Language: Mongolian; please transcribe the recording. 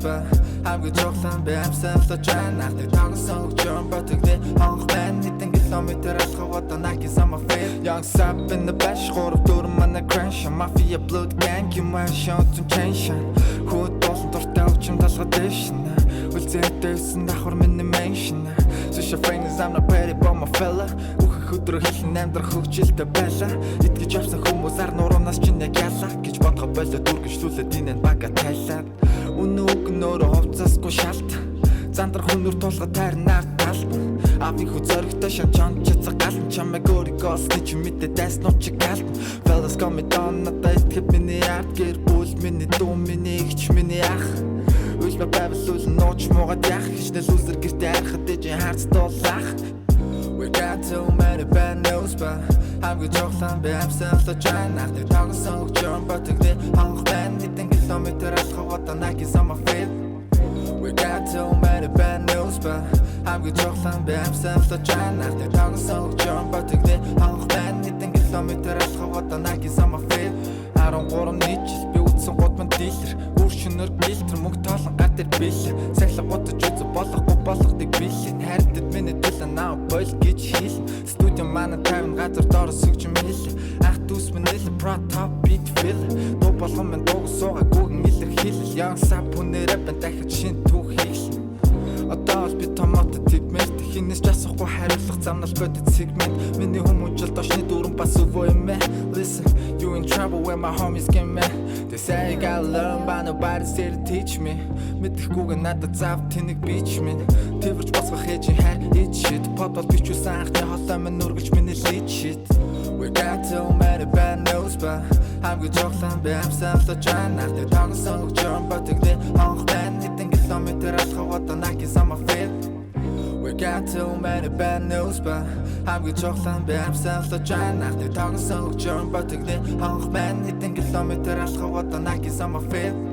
ba хамгийн чухал би амсалж байна нахны тагсан хөгжөн ботгдээ хонх байна хэдэн километр алхаваад наки сама фэл YoungSub in the bash гурав дөрөв манай crash mafia blood gang you my shot to change хүүд болсон дуртай өвчм талгад дэш үлзээтэйсэн давхар миний mention Social friends I'm not ready for my fella өдөр хэлэн амьдрах хөвчлөлтэй байлаа итгэж явсан хүмүүс ар нуруунаас чинь яг ялаа гэж бодгоо болоод үргэлжлүүлээд энэ бага тайлаад үнэн үг нөрөө хувцасгүй шалт зандар хүнүр тулга тайрнаар талт авиг хүү зөрөгтэй шанчан чацаг галан чамайг өөрийгөө стич мэдээ дайснууд чиг галт fellas come down надад итгэх миний арт гэр бүл миний дүү миний ихч миний ах үл бавлуул нууч муугаад яах хичнээн сүсэр гэртээ харахад дэжин харц дуулах We got too many bad news but хамгийн чухал би амсалж байна нахны тагсан хөгжөн ботгдээ хонх байна хэдэн километр алхаваад наки сама фэл We got too many bad news but хамгийн чухал би амсалж байна нахны тагсан хөгжөн ботгдээ хонх байна хэдэн километр алхаваад наки сама фэл 13 нийтжил би үтсэн гудман дилер үршинэр гэлтэр мөнгө тоолон гар дээр бэлээ сахилга бодож үзэ болохгүй болгодыг бэлээ хайртад миний төлөө наа бойл гэж хийлэн студио манай тавин газар доороос хөгжим хэлээ ах дүүс минь нэл pro top beat feel дуу болгон минь дууг суугаагүй илэрхийлэл YoungSub хүнээрээ бэн дахиж шин түүх хийлэн одоо л би томот тигмент хинээс ч асахгүй хариулах замнал бодит сегмент миний хүмүүжил дошны дүүрэн бас өвөө юм ээ listen you in trouble when my homies get mad they say I gotta learn but nobody's here to teach me мэдэхгүйг надад зав тэнэг бич минь тэрвэрч босгох ээжийн хайр eat shit pop бол бичүүлсэн анхны холтой минь нүргэлж миний lead shit we got too many bad news but хамгийн чухал би амсалж байна нахны тагсан хөгжөн ботгдээ хонх байна хэдэн километр алхаваад наки сама фэл We got too many bad news but хамгийн чухал би амсалж байна нахны тагсан хөгжөн ботгдээ хонх байна хэдэн километр алхаваад наки сама фэл